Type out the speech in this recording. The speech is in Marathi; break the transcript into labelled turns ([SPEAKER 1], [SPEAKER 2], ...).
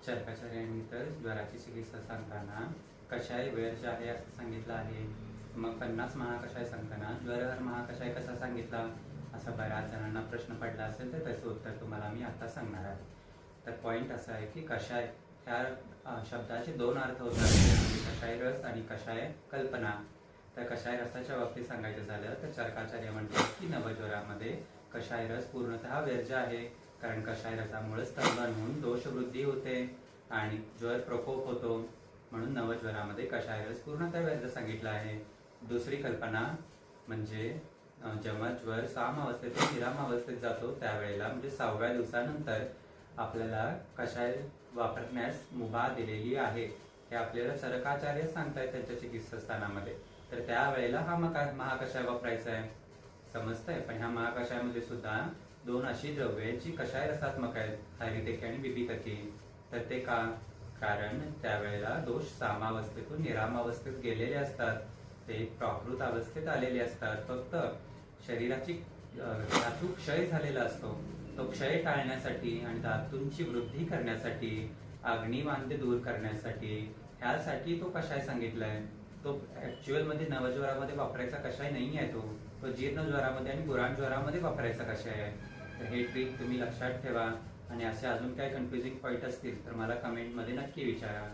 [SPEAKER 1] चरकाचार्यांनी तर ज्वराची चिकित्सा सांगताना कषाय वैर्य आहे असं सांगितलं आहे. मग 50 महाकषाय सांगताना ज्वरहर महाकषाय कसा सांगितला असं बऱ्याच जणांना प्रश्न पडला असेल, तर त्याचं उत्तर तुम्हाला मी आता सांगणार आहे. तर पॉईंट असा आहे की कषाय ह्या शब्दाचे दोन अर्थ होतात, म्हणजे कषाय रस आणि कषाय कल्पना. तर कषाय रसाच्या बाबतीत सांगायचं झालं तर चरकाचार्य म्हणतात की नवज्वरामध्ये कषाय रस पूर्णतः वर्ज्य आहे, कारण कषाय रसामुळे स्तंभन होऊन दोषवृद्धी होते आणि ज्वर प्रकोप होतो, म्हणून नवज्वरामध्ये कषाय रस पूर्णतः वर्ज्य सांगितला आहे. दुसरी कल्पना म्हणजे जेव्हा ज्वर साम अवस्थेतून निराम अवस्थेत जातो त्यावेळेला म्हणजे 6व्या दिवसानंतर आपल्याला कषाय वापरण्यास मुभा दिलेली आहे, हे आपल्याला चरकाचार्य सांगतायत त्यांच्या चिकित्सास्थानामध्ये. तर त्यावेळेला हा महाकषाय वापरायचा आहे, समजतंय. पण ह्या महाकषायामध्ये सुद्धा दोन अशी द्रव्ये जी कषाय रसात्मक आहेत, थायरिटिक आणि बिबिकती. तर ते का? कारण त्यावेळेला दोष सामावस्थेतून निरामावस्थेत गेलेले असतात, ते प्राकृत अवस्थेत आलेले असतात. फक्त शरीराची धातू क्षय झालेला असतो, तो क्षय टाळण्यासाठी आणि धातूंची वृद्धी करण्यासाठी, अग्निवांद्य दूर करण्यासाठी, ह्यासाठी तो कषाय सांगितलाय. तो ऍक्च्युअल मध्ये नवज्वरामध्ये वापरायचा कषाय नाही आहे, तो जीर्ण ज्वरामध्ये आणि गुराण ज्वरामध्ये वापरायचा कषाय आहे. तर हे ट्रिक तुम्ही लक्षात ठेवा, आणि असे अजून काही कन्फ्युजिंग पॉईंट असतील तर मला कमेंटमध्ये नक्की विचारा.